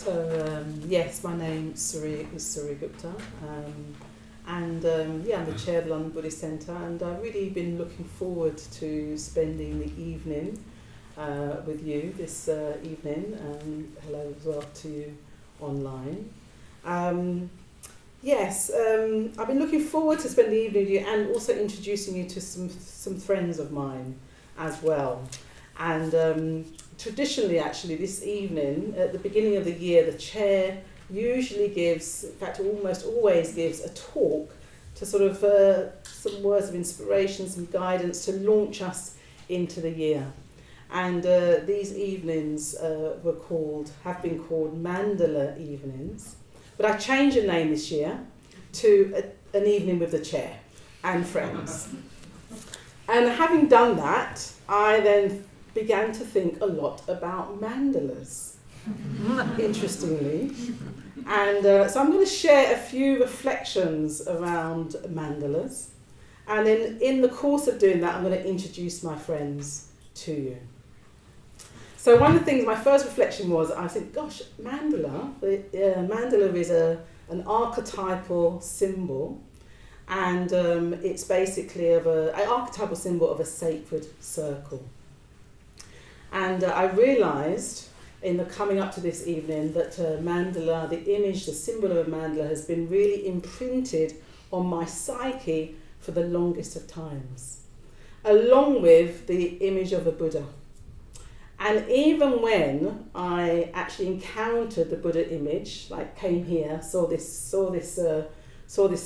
Yes, my name's Suryagupta, I'm the chair of the London Buddhist Centre, and I've really been looking forward to spending the evening with you this evening, and hello as well to you online. I've been looking forward to spending the evening with you and also introducing you to some friends of mine as well. And traditionally, actually, this evening, at the beginning of the year, the chair usually gives, in fact, almost always gives a talk to sort of some words of inspiration, some guidance to launch us into the year. And these evenings have been called Mandala evenings. But I changed the name this year to an evening with the chair and friends. And having done that, I then began to think a lot about mandalas, interestingly. And so I'm going to share a few reflections around mandalas. And then in the course of doing that, I'm going to introduce my friends to you. So one of the things, my first reflection was, I think, gosh, mandala is an archetypal symbol. And it's basically an archetypal symbol of a sacred circle. And I realised in the coming up to this evening that mandala, the image, the symbol of a mandala, has been really imprinted on my psyche for the longest of times, along with the image of a Buddha. And even when I actually encountered the Buddha image, like came here, saw this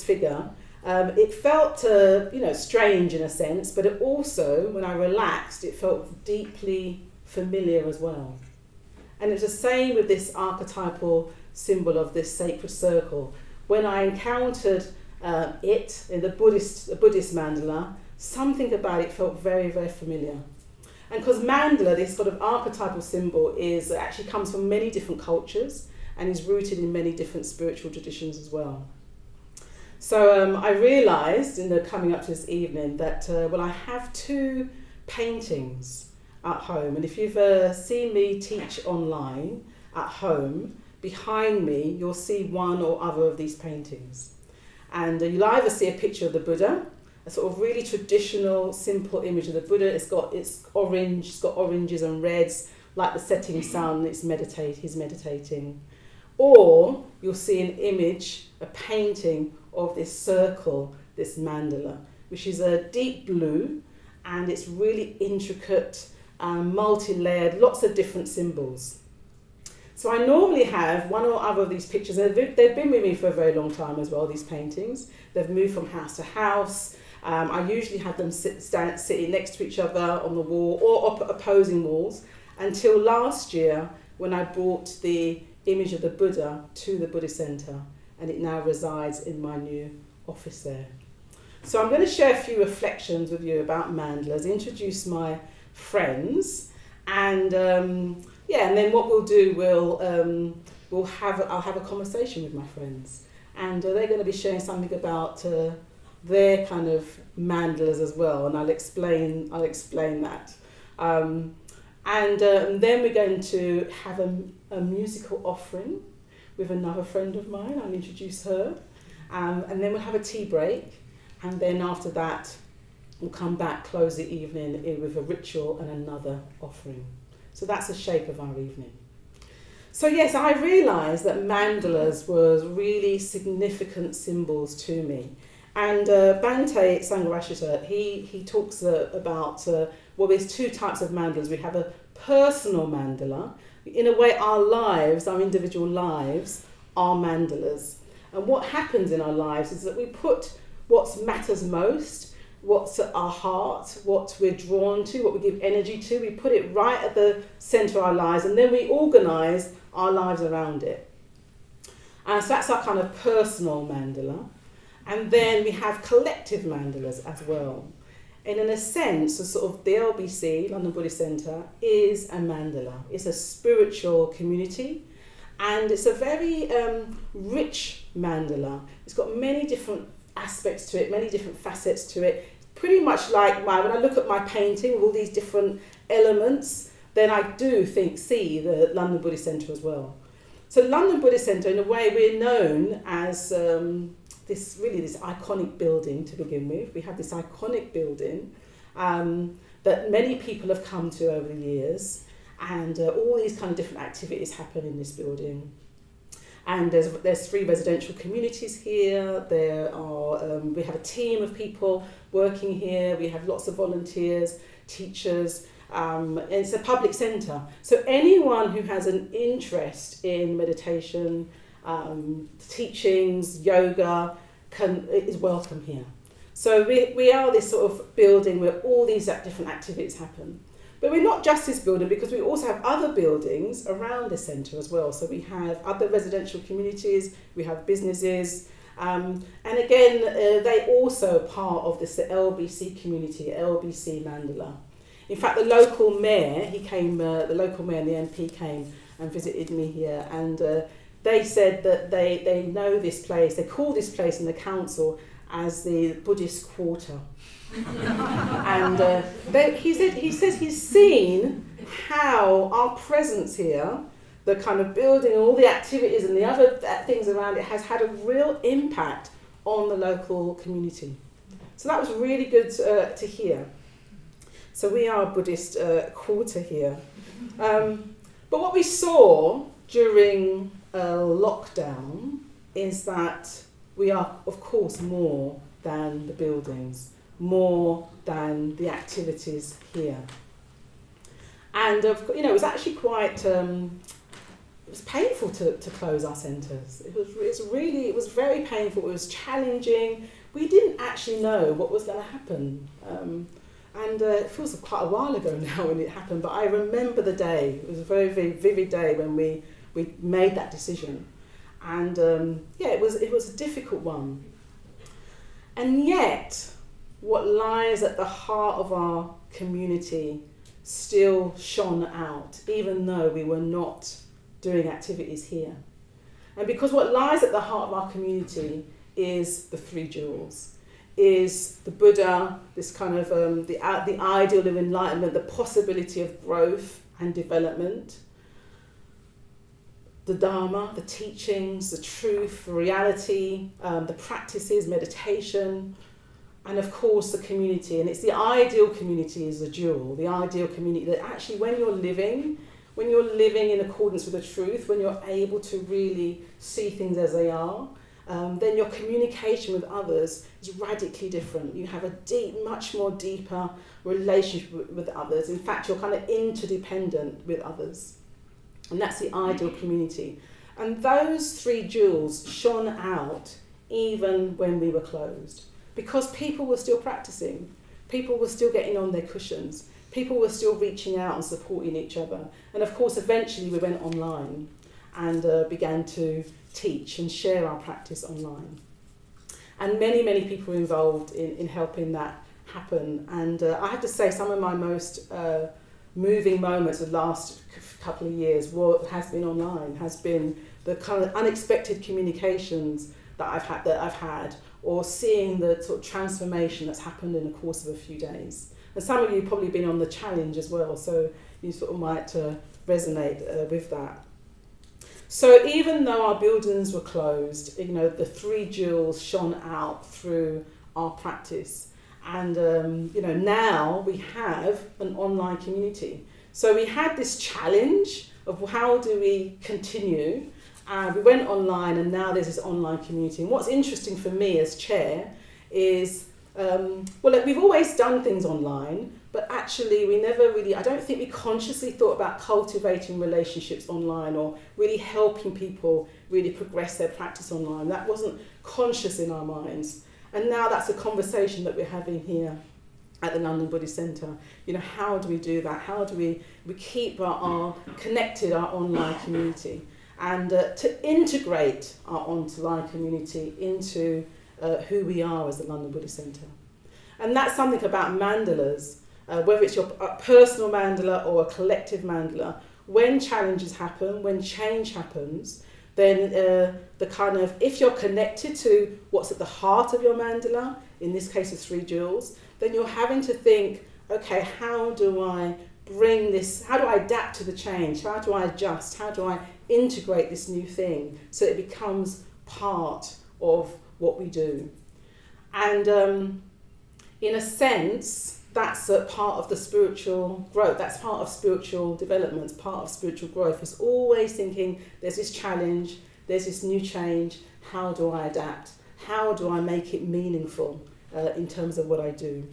figure, it felt strange in a sense, but it also, when I relaxed, it felt deeply familiar as well. And it's the same with this archetypal symbol of this sacred circle. When I encountered it in the Buddhist mandala, something about it felt very, very familiar. And because mandala, this sort of archetypal symbol, actually comes from many different cultures and is rooted in many different spiritual traditions as well. So I realised in the coming up to this evening that I have two paintings at home, and if you've seen me teach online at home, behind me you'll see one or other of these paintings, and you'll either see a picture of the Buddha, a sort of really traditional, simple image of the Buddha. It's got oranges and reds, like the setting sun. He's meditating, or you'll see an image, a painting of this circle, this mandala, which is a deep blue, and it's really intricate, multi-layered, lots of different symbols. So I normally have one or other of these pictures. They've been with me for a very long time as well, these paintings. They've moved from house to house. I usually have them sitting next to each other on the wall or opposing walls, until last year when I brought the image of the Buddha to the Buddhist Centre, and it now resides in my new office there. So I'm going to share a few reflections with you about mandalas, introduce my friends, and and then what we'll do, I'll have a conversation with my friends, and they're going to be sharing something about their kind of mandalas as well, and I'll explain that. And then we're going to have a musical offering with another friend of mine. I'll introduce her, and then we'll have a tea break, and then after that we'll come back, close the evening with a ritual and another offering. So that's the shape of our evening. So yes, I realised that mandalas was really significant symbols to me. And Bhante Sangharashita, he talks about, there's two types of mandalas. We have a personal mandala. In a way, our individual lives are mandalas. And what happens in our lives is that we put what matters most, what's at our heart, what we're drawn to, what we give energy to, we put it right at the centre of our lives, and then we organise our lives around it. And so that's our kind of personal mandala. And then we have collective mandalas as well. And in a sense, the sort of the LBC, London Buddhist Centre, is a mandala. It's a spiritual community, and it's a very rich mandala. It's got many different aspects to it, many different facets to it. Pretty much like when I look at my painting with all these different elements, then I do see the London Buddhist Centre as well. So London Buddhist Centre, in a way, we're known as this iconic building to begin with. We have this iconic building that many people have come to over the years, and all these kind of different activities happen in this building. And there's 3 residential communities here. There are we have a team of people working here. We have lots of volunteers, teachers. And it's a public centre. So anyone who has an interest in meditation, teachings, yoga, is welcome here. So we are this sort of building where all these different activities happen. But we're not just this building, because we also have other buildings around the centre as well. So we have other residential communities, we have businesses, and again, they also are part of this LBC community, LBC Mandala. In fact, the local mayor, the local mayor and the MP came and visited me here, and they said that they know this place, they call this place in the council as the Buddhist Quarter. And he says he's seen how our presence here, the kind of building and all the activities and the other things around it, has had a real impact on the local community. So that was really good to hear. So we are a Buddhist quarter here. But what we saw during lockdown is that we are, of course, more than the buildings, more than the activities here. And it was actually quite it was painful to close our centres. It was very painful. It was challenging. We didn't actually know what was going to happen. And it feels quite a while ago now when it happened, but I remember the day. It was a very, very vivid day when we made that decision. And it was a difficult one. And yet, what lies at the heart of our community still shone out, even though we were not doing activities here. And because what lies at the heart of our community is the 3 jewels, is the Buddha, this kind of the ideal of enlightenment, the possibility of growth and development, the Dharma, the teachings, the truth, the reality, the practices, meditation, and of course the community. And it's the ideal community is a jewel, the ideal community that actually when you're living in accordance with the truth, when you're able to really see things as they are, then your communication with others is radically different. You have a much more deeper relationship with others. In fact, you're kind of interdependent with others. And that's the ideal community. And those 3 jewels shone out even when we were closed, because people were still practicing. People were still getting on their cushions. People were still reaching out and supporting each other. And of course, eventually we went online and began to teach and share our practice online. And many, many people were involved in helping that happen. And I have to say, some of my most moving moments of the last couple of years has been online, has been the kind of unexpected communications that I've had, or seeing the sort of transformation that's happened in the course of a few days. And some of you have probably been on the challenge as well, so you sort of might resonate with that. So even though our buildings were closed, the 3 jewels shone out through our practice. And now we have an online community. So we had this challenge of how do we continue. We went online, and now there's this online community. And what's interesting for me as chair is, we've always done things online, but actually I don't think we consciously thought about cultivating relationships online or really helping people really progress their practice online. That wasn't conscious in our minds. And now that's a conversation that we're having here at the London Buddhist Centre. How do we do that? How do we keep our connected, our online community? And to integrate our online community into who we are as the London Buddhist Centre. And that's something about mandalas, whether it's your personal mandala or a collective mandala. When challenges happen, when change happens, then if you're connected to what's at the heart of your mandala, in this case of 3 jewels, then you're having to think, okay, how do I bring this, how do I adapt to the change? How do I adjust? How do I integrate this new thing so it becomes part of what we do. And in a sense, that's a part of the spiritual growth. That's part of spiritual development, part of spiritual growth. It's always thinking there's this challenge, there's this new change. How do I adapt? How do I make it meaningful in terms of what I do?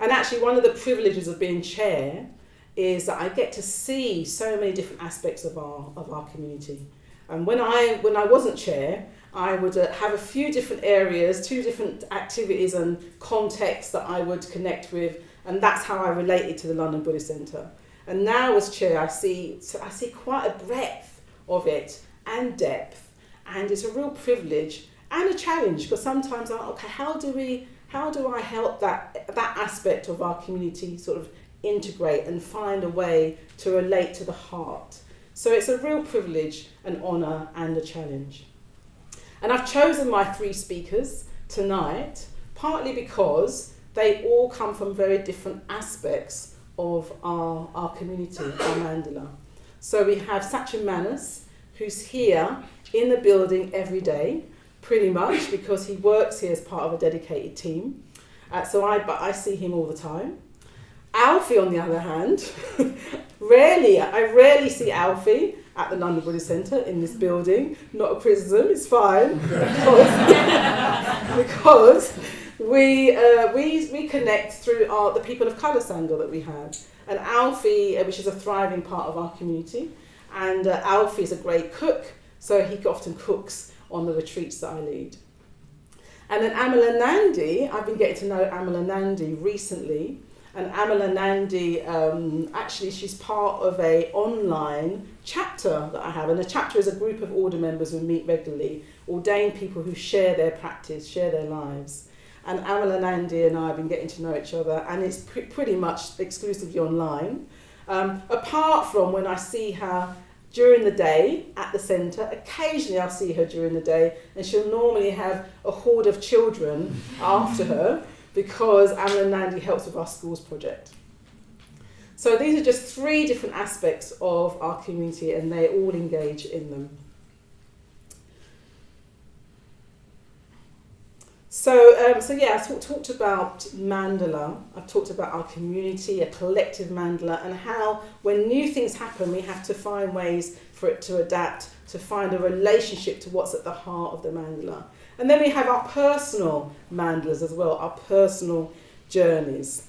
And actually, one of the privileges of being chair is that I get to see so many different aspects of our community. And when I wasn't chair, I would have a few different areas, 2 different activities and contexts that I would connect with, and that's how I related to the London Buddhist Centre. And now as chair, I see quite a breadth of it and depth, and it's a real privilege and a challenge, because sometimes I'm like, okay, how do I help that aspect of our community sort of integrate and find a way to relate to the heart? So it's a real privilege, an honour and a challenge. And I've chosen my 3 speakers tonight, partly because they all come from very different aspects of our community, our mandala. So we have Types Mandalas, who's here in the building every day, pretty much, because he works here as part of a dedicated team. So I see him all the time. Alfie, on the other hand, I rarely see Alfie at the London Buddhist Centre in this building. Not a criticism, it's fine, because we connect through the people of colour Sangha that we have. And Alfie, which is a thriving part of our community, and Alfie is a great cook, so he often cooks on the retreats that I lead. And then Amala Nandi, I've been getting to know Amala Nandi recently, and Amala Nandi, actually she's part of a online chapter that I have, and a chapter is a group of order members who meet regularly, ordained people who share their practice, share their lives. And Amala Nandi and I have been getting to know each other, and it's pretty much exclusively online. Apart from when I see her during the day at the centre, occasionally I'll see her during the day, and she'll normally have a horde of children after her, because Amala Nandi helps with our schools project. So these are just 3 different aspects of our community, and they all engage in them. So yeah, I talked about mandala, I've talked about our community, a collective mandala, and how when new things happen, we have to find ways for it to adapt, to find a relationship to what's at the heart of the mandala. And then we have our personal mandalas as well, our personal journeys.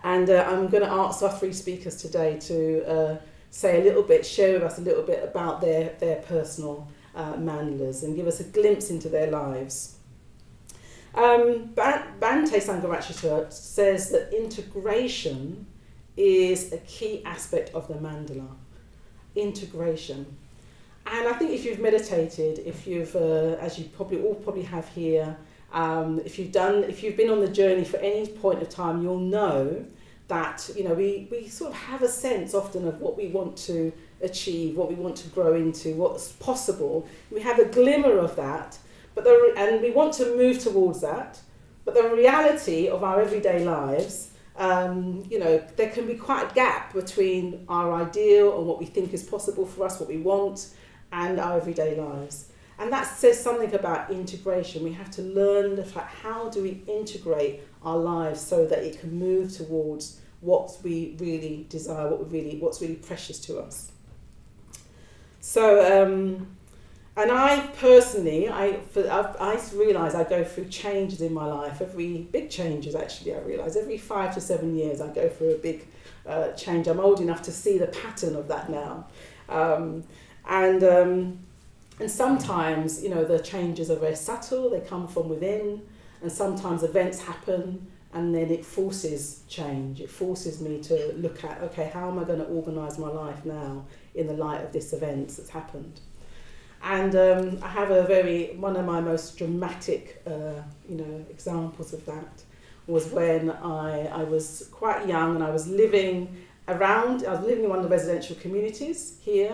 And I'm going to ask our 3 speakers today to share with us a little bit about their personal mandalas and give us a glimpse into their lives. Bhante Sangharachita says that integration is a key aspect of the mandala. Integration. And I think if you've meditated, if you've, as you probably have here, if you've been on the journey for any point of time, you'll know that we sort of have a sense often of what we want to achieve, what we want to grow into, what's possible. We have a glimmer of that. And we want to move towards that, but the reality of our everyday lives, there can be quite a gap between our ideal and what we think is possible for us, what we want, and our everyday lives. And that says something about integration. We have to learn the fact, how do we integrate our lives so that it can move towards what we really desire, what's really precious to us. So, and I personally, I realise I go through changes in my life, big changes actually, I realise. Every 5 to 7 years I go through a big change. I'm old enough to see the pattern of that now. And sometimes, the changes are very subtle, they come from within, and sometimes events happen and then it forces change. It forces me to look at, okay, how am I going to organise my life now in the light of this event that's happened? And I have one of my most dramatic, examples of that was when I was quite young and I was living in one of the residential communities here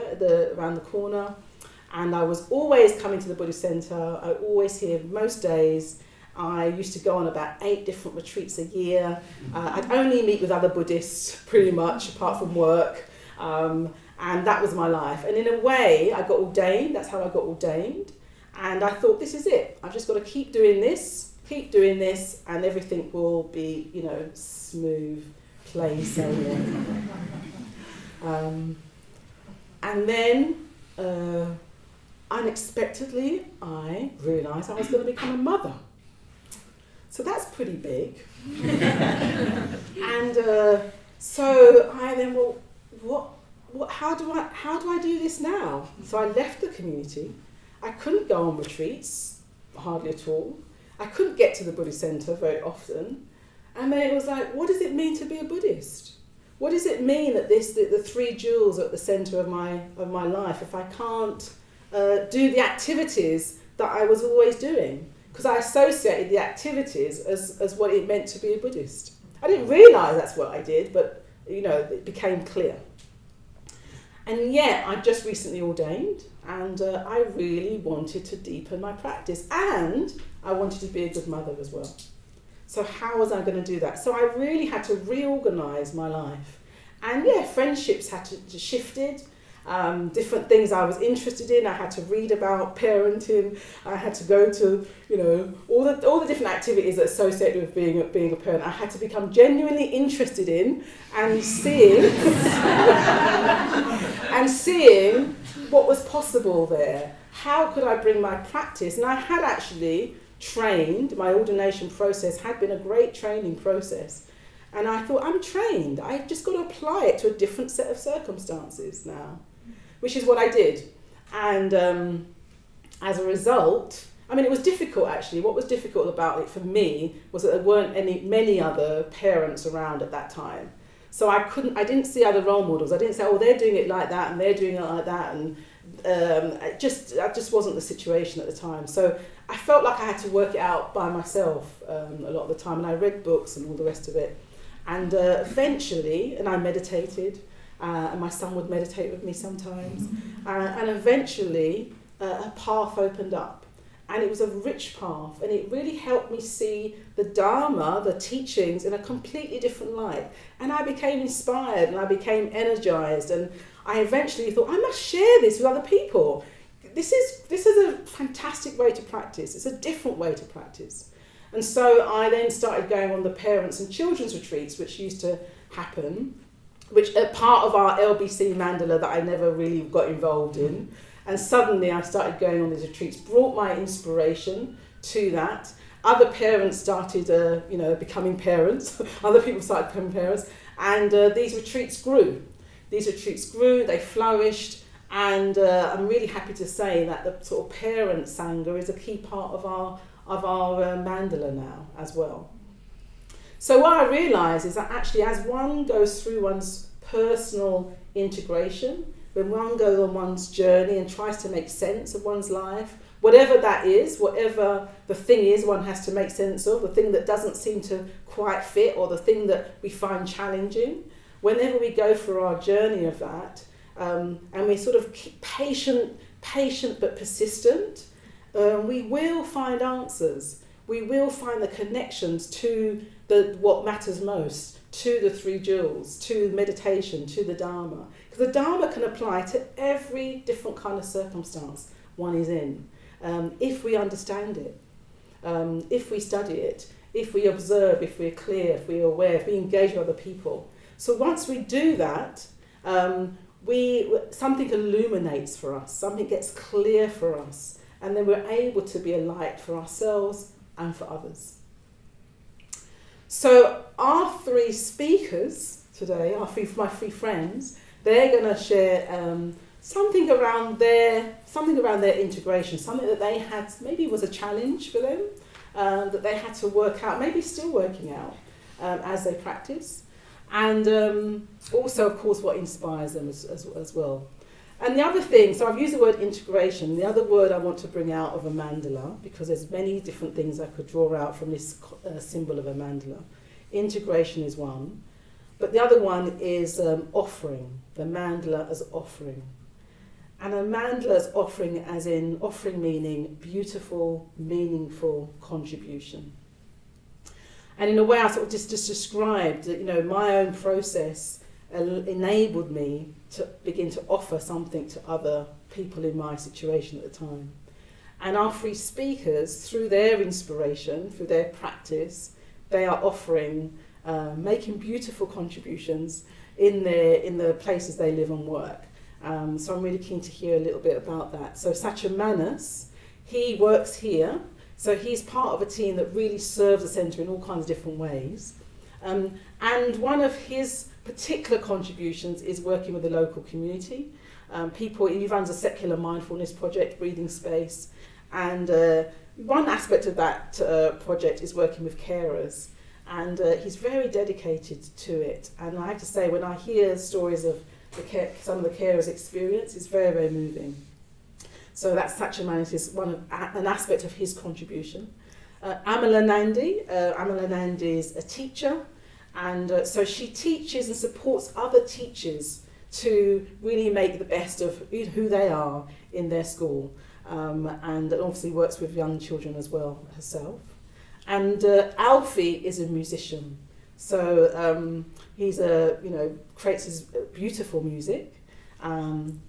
around the corner, and I was always coming to the Buddhist Centre. I always here most days. I used to go on about 8 different retreats a year. I'd only meet with other Buddhists pretty much, apart from work. And that was my life. And in a way, I got ordained. That's how I got ordained. And I thought, this is it. I've just got to keep doing this, and everything will be, smooth, plain sailing. And then, unexpectedly, I realised I was going to become a mother. So that's pretty big. And so I then, how do I do this now? So I left the community. I couldn't go on retreats, hardly at all. I couldn't get to the Buddhist centre very often. And then it was like, what does it mean to be a Buddhist? What does it mean that the three jewels are at the centre of my life if I can't do the activities that I was always doing? Because I associated the activities as what it meant to be a Buddhist. I didn't realise that's what I did, but it became clear. And yet, I just recently ordained, and I really wanted to deepen my practice, and I wanted to be a good mother as well. So how was I going to do that? So I really had to reorganise my life. And friendships had to shifted. Different things I was interested in. I had to read about parenting. I had to go to, all the different activities that are associated with being a parent. I had to become genuinely interested in and seeing what was possible there. How could I bring my practice? And I had actually trained. My ordination process had been a great training process. And I thought, I'm trained. I've just got to apply it to a different set of circumstances now, which is what I did. And as a result, it was difficult actually. What was difficult about it for me was that there weren't many other parents around at that time. So I didn't see other role models. I didn't say, they're doing it like that and they're doing it like that. And that just wasn't the situation at the time. So I felt like I had to work it out by myself a lot of the time. And I read books and all the rest of it. And eventually, and I meditated, and my son would meditate with me sometimes, and eventually a path opened up, and it was a rich path, and it really helped me see the Dharma, the teachings, in a completely different light. And I became inspired, and I became energized, and I eventually thought, I must share this with other people. This is a fantastic way to practice. It's a different way to practice. And so I then started going on the parents and children's retreats, which used to happen, which are part of our LBC mandala that I never really got involved in. And suddenly I started going on these retreats, brought my inspiration to that. Other parents started, becoming parents. Other people started becoming parents. And these retreats grew. They flourished. And I'm really happy to say that the sort of parent sangha is a key part of our mandala now as well. So what I realise is that actually as one goes through one's personal integration, when one goes on one's journey and tries to make sense of one's life, whatever that is, whatever the thing is one has to make sense of, the thing that doesn't seem to quite fit or the thing that we find challenging, whenever we go through our journey of that, and we sort of keep patient but persistent, we will find answers. We will find the connections to what matters most, to the three jewels, to meditation, to the Dharma. Because the Dharma can apply to every different kind of circumstance one is in, if we understand it, if we study it, if we observe, if we're clear, if we're aware, if we engage with other people. So once we do that, something illuminates for us, something gets clear for us, and then we're able to be a light for ourselves and for others. So our three speakers today, my three friends, they're going to share something around their integration, something that they had, maybe was a challenge for them, that they had to work out, maybe still working out as they practice, and also, of course, what inspires them as well. And the other thing, so I've used the word integration. The other word I want to bring out of a mandala, because there's many different things I could draw out from this symbol of a mandala. Integration is one, but the other one is offering, the mandala as offering. And a mandala as offering, as in offering meaning beautiful, meaningful contribution. And in a way I sort of just described, my own process enabled me to begin to offer something to other people in my situation at the time. And our three speakers, through their inspiration, through their practice, they are offering, making beautiful contributions in the places they live and work. So I'm really keen to hear a little bit about that. So Types Mandalas, he works here. So he's part of a team that really serves the centre in all kinds of different ways. And one of his particular contributions is working with the local community. He runs a secular mindfulness project, Breathing Space. And one aspect of that project is working with carers. And he's very dedicated to it. And I have to say, when I hear stories of some of the carers' experience, it's very, very moving. So that's Types of Mandalas is an aspect of his contribution. Amala Nandi is a teacher, and so she teaches and supports other teachers to really make the best of who they are in their school, and obviously works with young children as well herself. And Alfie is a musician, so he's creates his beautiful music. And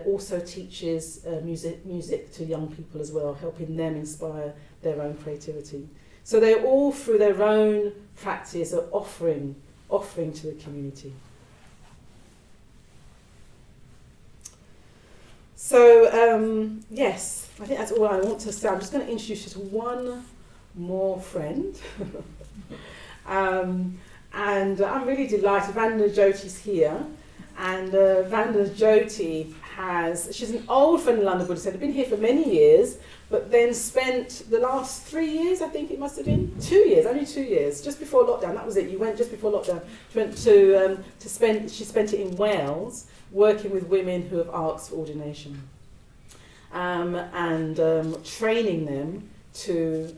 also teaches music to young people as well, helping them inspire their own creativity. So they're all, through their own practice, are offering to the community. So yes, I think that's all I want to say. I'm just going to introduce you to one more friend. And I'm really delighted. Vandana Jyoti's here. And Vandana Jyoti she's an old friend of London Buddhist Centre, been here for many years, but then spent the last 3 years, I think it must have been, 2 years, only 2 years, just before lockdown, that was it, you went just before lockdown, she spent it in Wales, working with women who have asked for ordination, and training them to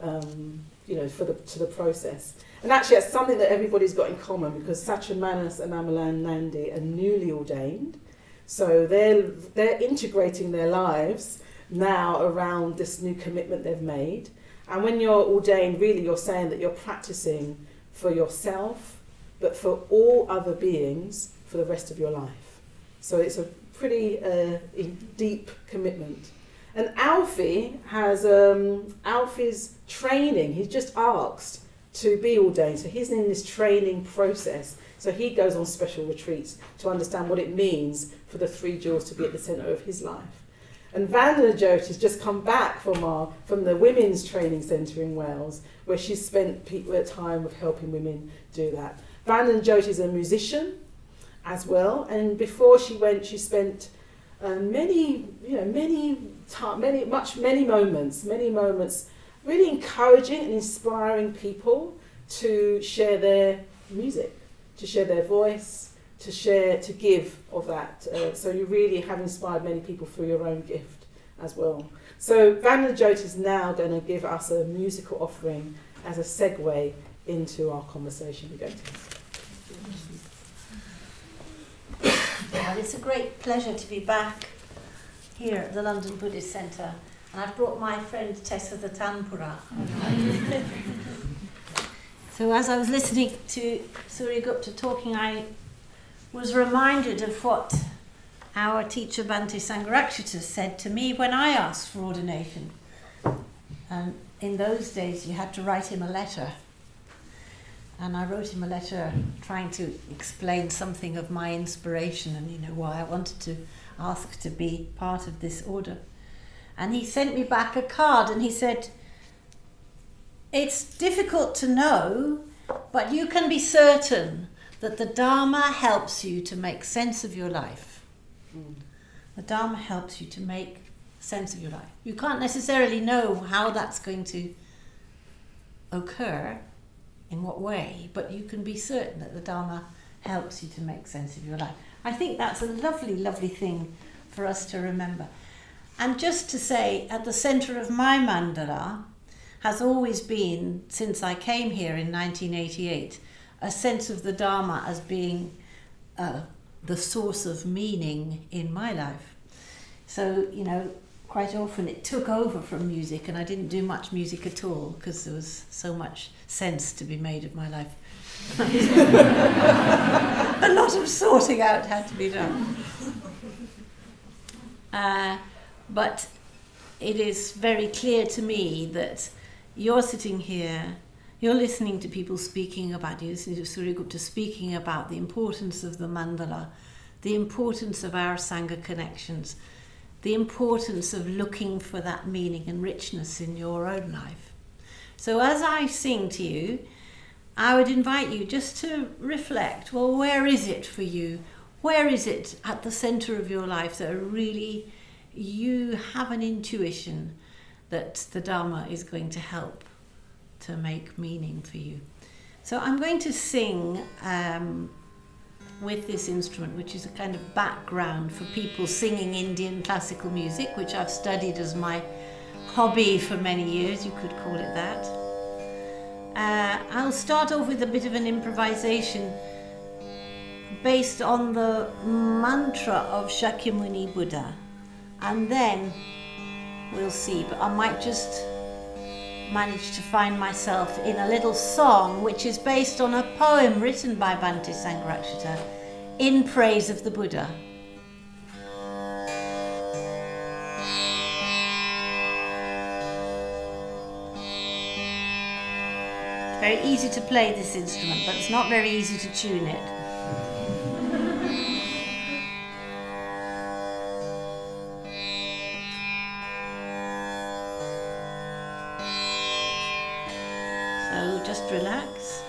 the process. And actually, that's something that everybody's got in common, because Types of Mandalas and Amala Nandi are newly ordained. So they're integrating their lives now around this new commitment they've made. And when you're ordained, really you're saying that you're practicing for yourself, but for all other beings for the rest of your life. So it's a pretty deep commitment. And Alfie has Alfie's training. He's just asked to be ordained. So he's in this training process. So he goes on special retreats to understand what it means for the three jewels to be at the centre of his life. And Vandana Jyoti has just come back from the Women's Training Centre in Wales, where she's spent time with helping women do that. Vandana Jyoti is a musician as well, and before she went, she spent many moments really encouraging and inspiring people to share their music, to share their voice, to give of that. So you really have inspired many people through your own gift as well. So Vandana Jyoti is now going to give us a musical offering as a segue into our conversation we're going to have. Well, it's a great pleasure to be back here at the London Buddhist Centre. And I've brought my friend Tessa the Tanpura. So as I was listening to Suryagupta talking, I was reminded of what our teacher Bhante Sangharakshita said to me when I asked for ordination. In those days you had to write him a letter. And I wrote him a letter trying to explain something of my inspiration and why I wanted to ask to be part of this order. And he sent me back a card and he said, "It's difficult to know, but you can be certain that the Dharma helps you to make sense of your life." The Dharma helps you to make sense of your life. You can't necessarily know how that's going to occur, in what way, but you can be certain that the Dharma helps you to make sense of your life. I think that's a lovely, lovely thing for us to remember. And just to say, at the centre of my mandala has always been, since I came here in 1988, a sense of the Dharma as being the source of meaning in my life. So, quite often it took over from music and I didn't do much music at all because there was so much sense to be made of my life. A lot of sorting out had to be done. But it is very clear to me that you're sitting here, you're listening to people speaking about, you're listening to Suryagupta speaking about the importance of the mandala, the importance of our Sangha connections, the importance of looking for that meaning and richness in your own life. So as I sing to you, I would invite you just to reflect, well, where is it for you? Where is it at the center of your life that really you have an intuition that the Dharma is going to help to make meaning for you? So I'm going to sing with this instrument, which is a kind of background for people singing Indian classical music, which I've studied as my hobby for many years, you could call it that. I'll start off with a bit of an improvisation based on the mantra of Shakyamuni Buddha, and then we'll see, but I might just manage to find myself in a little song which is based on a poem written by Bhante Sangharakshita in praise of the Buddha. It's very easy to play this instrument, but it's not very easy to tune it. So just relax.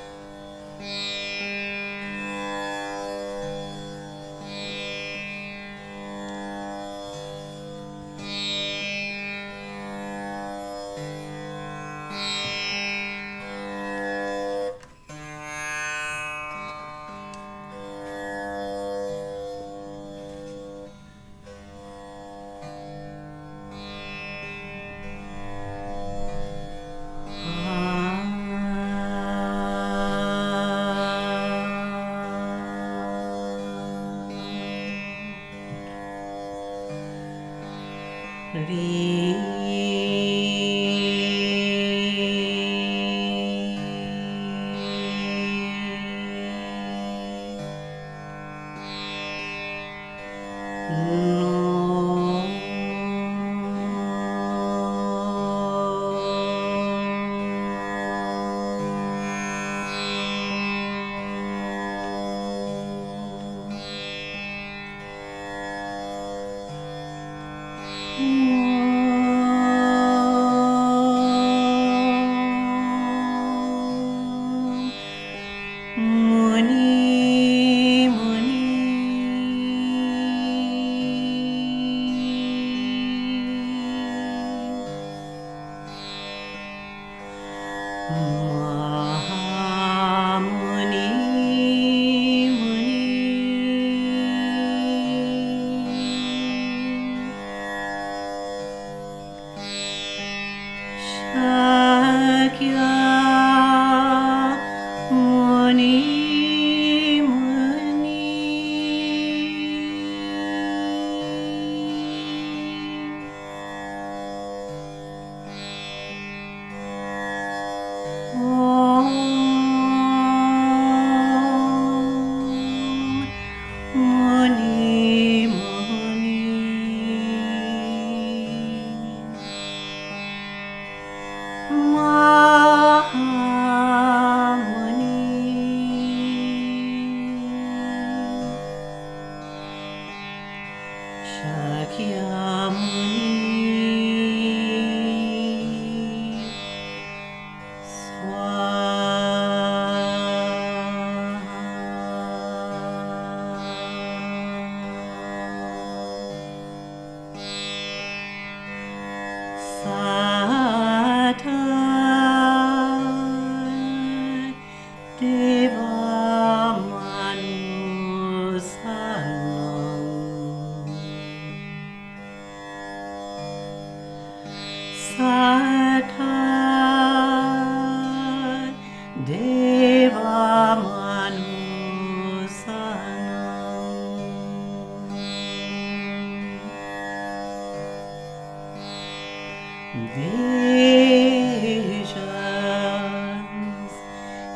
Visions,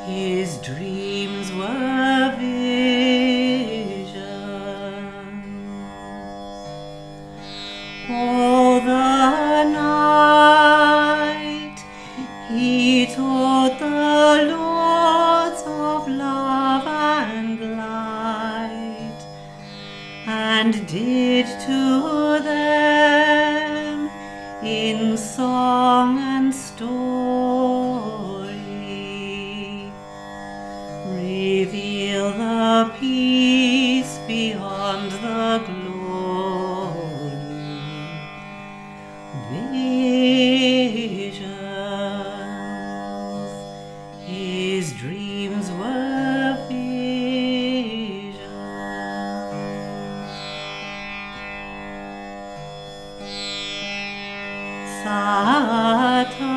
his dream All the night he taught the lords of love and light, and did to them in song and story reveal the peace beyond the glory. Visions, his dreams were visions. Sata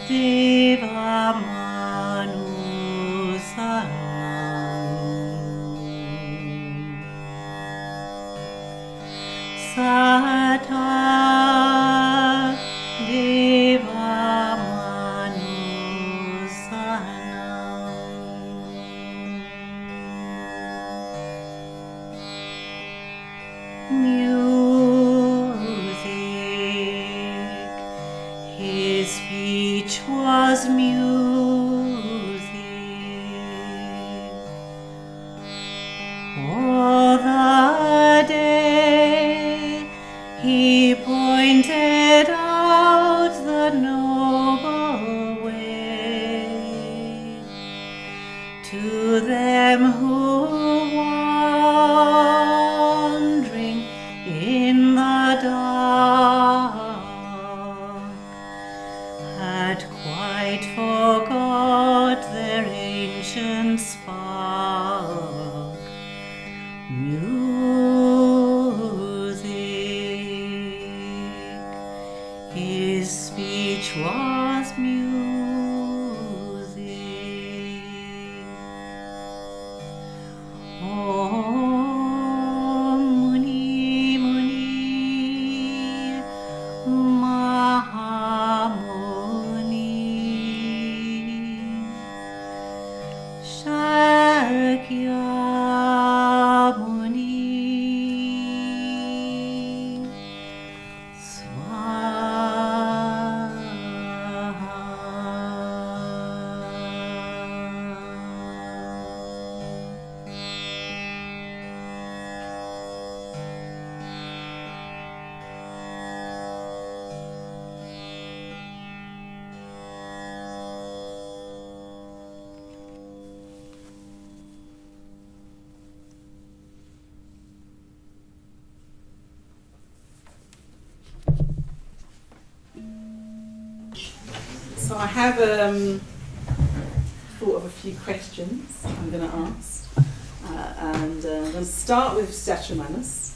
Deva Manusanam. Sata Deva Manusanam. Music, his speech was music. All the day he pointed out the noble way to them who wandering in the dark had quite forgot their ancient spark. Music, his speech was music. Om Muni Muni Mahamuni Shakya Muni So I have thought of a few questions I'm going to ask, and I'm going to start with Satchamanas.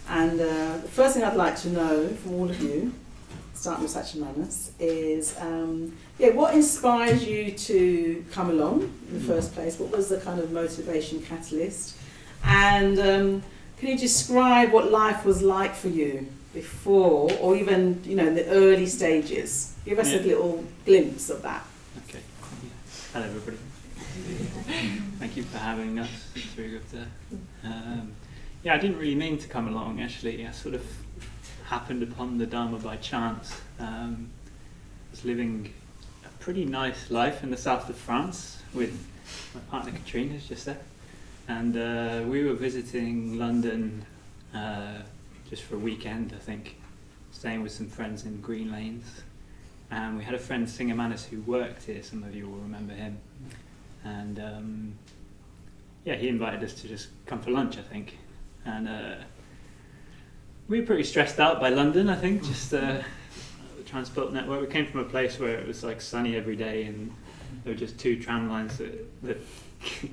And the first thing I'd like to know from all of you, starting with Satchamanas, is what inspires you to come along in the first place? What was the kind of motivation catalyst? And can you describe what life was like for you before, or even in the early stages? Give us a little glimpse of that. Okay. Hello, everybody. Thank you for having us, Suryagupta. I didn't really mean to come along, actually. I sort of happened upon the Dharma by chance. I was living a pretty nice life in the south of France with my partner Katrina, who's just there. And we were visiting London just for a weekend, I think, staying with some friends in Green Lanes. And we had a friend, Suryagupta, who worked here. Some of you will remember him. And he invited us to just come for lunch, I think. And we were pretty stressed out by London, I think, just the transport network. We came from a place where it was like sunny every day, and there were just 2 tram lines that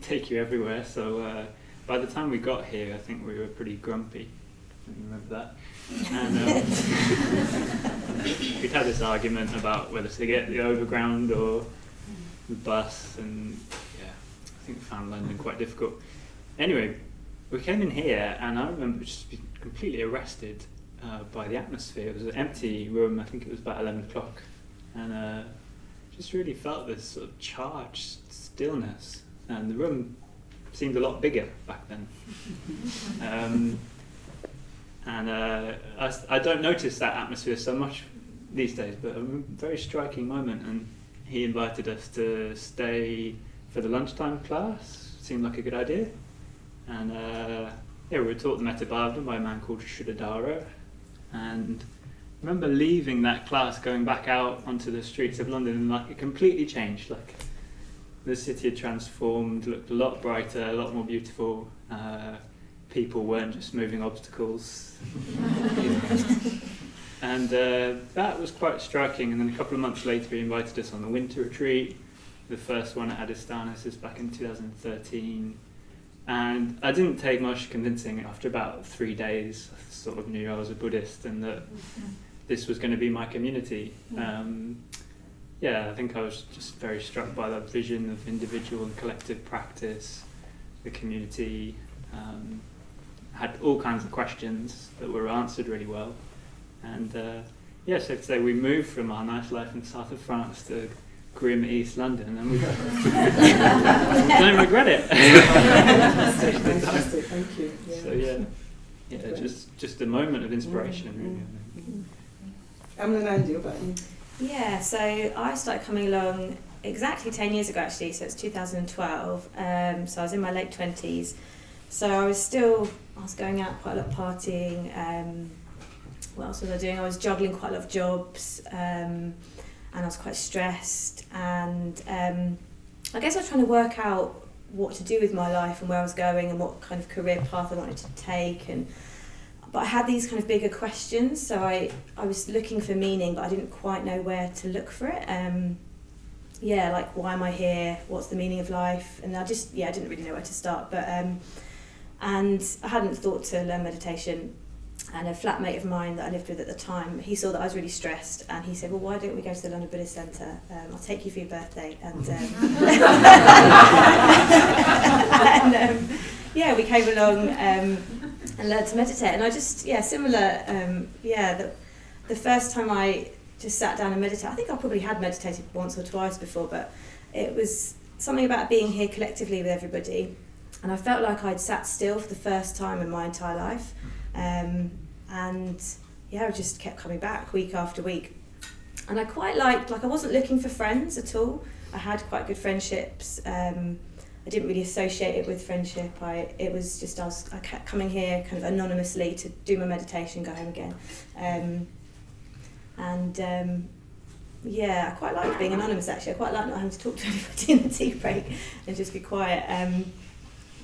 take you everywhere. So by the time we got here, I think we were pretty grumpy. You remember that? And we'd had this argument about whether to get the overground or the bus, and I think we found London quite difficult. Anyway, we came in here, and I remember just being completely arrested by the atmosphere. It was an empty room. I think it was about 11 o'clock, and just really felt this sort of charged stillness, and the room seemed a lot bigger back then. And I don't notice that atmosphere so much these days, but a very striking moment. And he invited us to stay for the lunchtime class. Seemed like a good idea. And we were taught the Metta Bhavana by a man called Shuddhadara. And I remember leaving that class, going back out onto the streets of London, and like it completely changed. Like the city had transformed, looked a lot brighter, a lot more beautiful. People weren't just moving obstacles. And that was quite striking. And then a couple of months later he invited us on the winter retreat, the first one at Adhistanas is back in 2013. And I didn't take much convincing. After about 3 days I sort of knew I was a Buddhist and that this was going to be my community. I think I was just very struck by that vision of individual and collective practice. The community had all kinds of questions that were answered really well. And so to say we moved from our nice life in the south of France to grim East London, and we don't regret it. Fantastic, thank you. Yeah. So just a moment of inspiration, really. And Andy, what about you? Yeah, so I started coming along exactly 10 years ago actually, so it's 2012. So I was in my late 20s. So I was going out quite a lot partying. What else was I doing? I was juggling quite a lot of jobs, and I was quite stressed. And I guess I was trying to work out what to do with my life and where I was going and what kind of career path I wanted to take. But I had these kind of bigger questions, so I was looking for meaning, but I didn't quite know where to look for it. Like why am I here? What's the meaning of life? And I didn't really know where to start. But and I hadn't thought to learn meditation. And a flatmate of mine that I lived with at the time, he saw that I was really stressed, and he said, "Well, why don't we go to the London Buddhist Centre? I'll take you for your birthday." And we came along and learned to meditate. And I just, similar, the first time I just sat down and meditated, I think I probably had meditated once or twice before, but it was something about being here collectively with everybody. And I felt like I'd sat still for the first time in my entire life. I just kept coming back week after week. And I quite liked, I wasn't looking for friends at all. I had quite good friendships. I didn't really associate it with friendship. I kept coming here kind of anonymously to do my meditation, go home again. I quite liked being anonymous actually. I quite liked not having to talk to anybody in the tea break and just be quiet.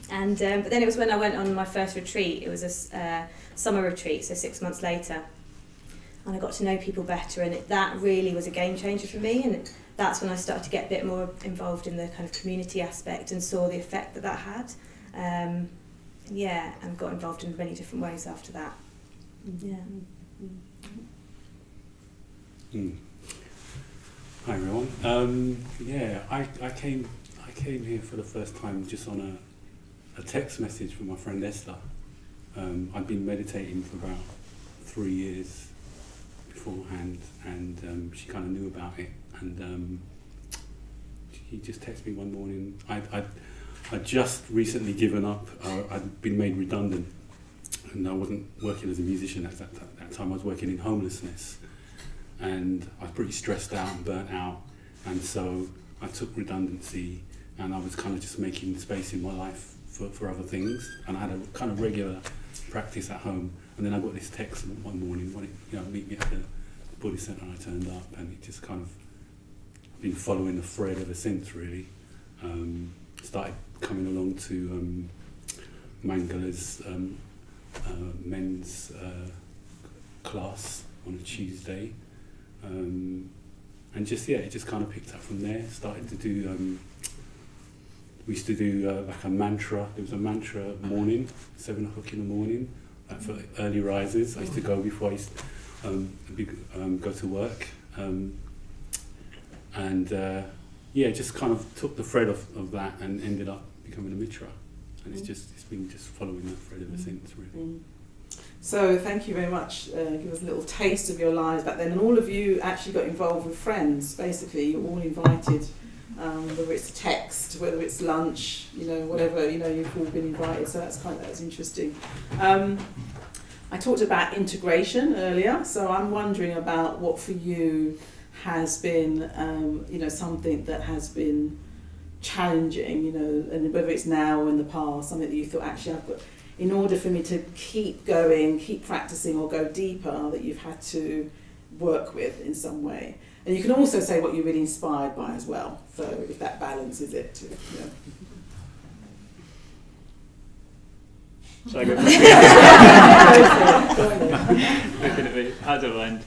But then it was when I went on my first retreat. It was a summer retreat, so 6 months later. And I got to know people better, and that really was a game changer for me. And that's when I started to get a bit more involved in the kind of community aspect and saw the effect that had. And got involved in many different ways after that. Hi everyone. I came here for the first time just on a text message from my friend Esther. I'd been meditating for about 3 years beforehand, and she kind of knew about it, and she just texted me one morning. I'd just recently given up. I'd been made redundant, and I wasn't working as a musician at that time. I was working in homelessness, and I was pretty stressed out and burnt out, and so I took redundancy, and I was kind of just making space in my life for other things, and I had a kind of regular practice at home. And then I got this text one morning, meet me at the Buddhist Centre, and I turned up, and it just kind of been following the thread ever since, really. Started coming along to Mangala's men's class on a Tuesday, and it just kind of picked up from there. Started to do. We used to do like a mantra. There was a mantra morning, 7 o'clock in the morning, for early risers. I used to go before I used to go to work, just kind of took the thread of that and ended up becoming a mitra. And it's been just following that thread ever since, really. So thank you very much. Give us a little taste of your lives back then, and all of you actually got involved with friends. Basically, you're all invited. Whether it's a text, whether it's lunch, whatever, you've all been invited, so that's interesting. I talked about integration earlier, so I'm wondering about what for you has been, something that has been challenging, and whether it's now or in the past, something that you thought, actually, in order for me to keep going, keep practicing or go deeper, that you've had to work with in some way. And you can also say what you're really inspired by as well, so if that balances it too. Shall I go? Looking at me, I don't mind.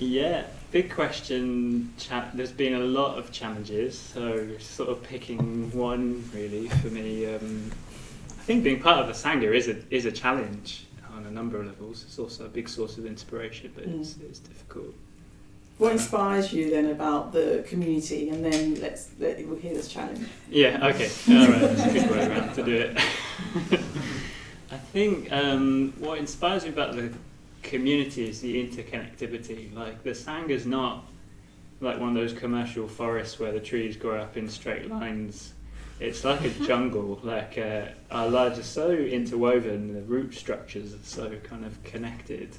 Yeah, big question. There's been a lot of challenges, so sort of picking one really for me. I think being part of the Sangha is a challenge on a number of levels. It's also a big source of inspiration, but it's difficult. What inspires you then about the community, and then we'll hear this challenge. Yeah, okay, all right, that's a good way around to do it. I think what inspires me about the community is the interconnectivity. Like, the Sangha's not like one of those commercial forests where the trees grow up in straight lines. It's like a jungle. Like, our lives are so interwoven, the root structures are so kind of connected.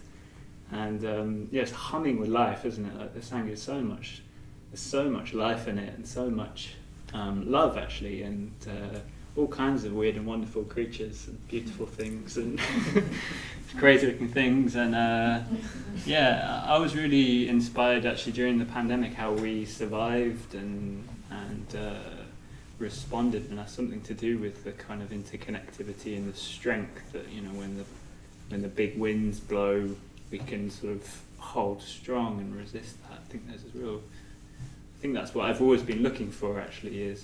And it's humming with life, isn't it? Like, the Sangha is there's so much life in it, and so much love actually, and all kinds of weird and wonderful creatures and beautiful things and crazy looking things. And I was really inspired actually during the pandemic how we survived and responded, and that's something to do with the kind of interconnectivity and the strength that, when the big winds blow, we can sort of hold strong and resist that. I think that's what I've always been looking for actually,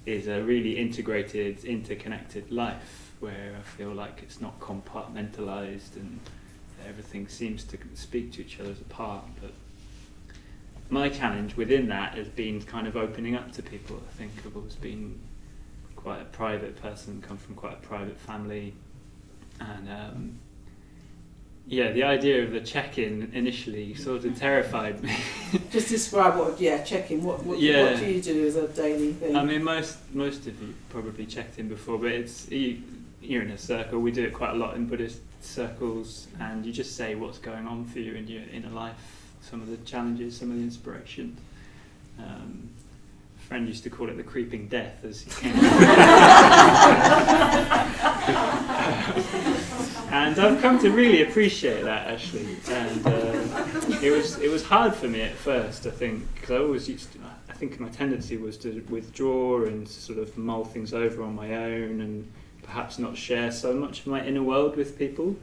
is a really integrated, interconnected life where I feel like it's not compartmentalized and everything seems to speak to each other as a part. But my challenge within that has been kind of opening up to people. I think I've always been quite a private person, come from quite a private family, and the idea of the check-in initially sort of terrified me. Just describe check-in. What do you do as a daily thing? I mean, most of you probably checked in before, but you're in a circle. We do it quite a lot in Buddhist circles, and you just say what's going on for you in your inner life, some of the challenges, some of the inspiration. A friend used to call it the creeping death as he came. And I've come to really appreciate that actually, and it was hard for me at first, I think, because I think my tendency was to withdraw and sort of mull things over on my own and perhaps not share so much of my inner world with people.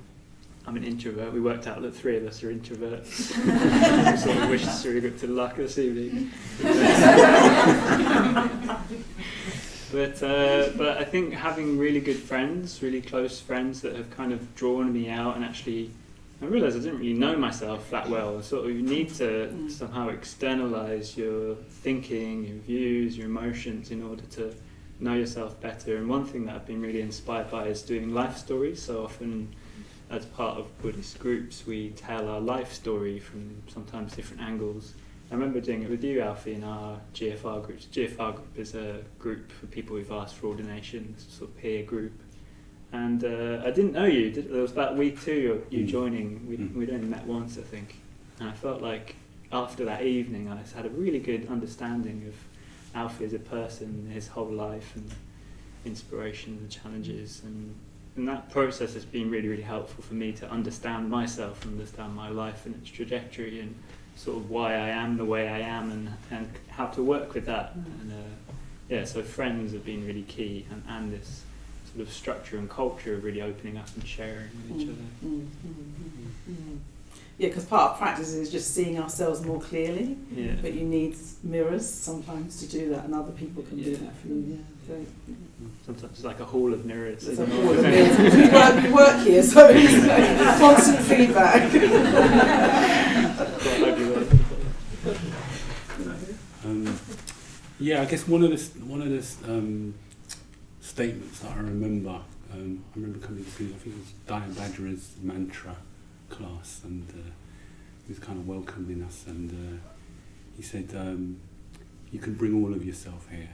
I'm an introvert. We worked out that 3 of us are introverts. I sort of wish Suryagupta luck this evening. But I think having really good friends, really close friends that have kind of drawn me out, and actually I realised I didn't really know myself that well. Sort of you need to somehow externalise your thinking, your views, your emotions in order to know yourself better. And one thing that I've been really inspired by is doing life stories. So often as part of Buddhist groups we tell our life story from sometimes different angles. I remember doing it with you, Alfie, in our GFR groups. GFR group is a group for people who've asked for ordination, it's a sort of peer group. And I didn't know you. There was about week 2 of you joining. We'd only met once, I think. And I felt like after that evening I had a really good understanding of Alfie as a person, his whole life, and inspiration and challenges. And that process has been really, really helpful for me to understand myself, understand my life and its trajectory, and sort of why I am the way I am, and how to work with that. And so friends have been really key, and this sort of structure and culture of really opening up and sharing with each other. Yeah, because part of practice is just seeing ourselves more clearly, but you need mirrors sometimes to do that, and other people can do that for you. Sometimes it's like a hall of mirrors. It's a hall of mirrors. We work here, so it's constant feedback. I guess one of the statements that I remember coming to, I think it was Diane Badgera's mantra class, and he was kind of welcoming us, and he said, you can bring all of yourself here.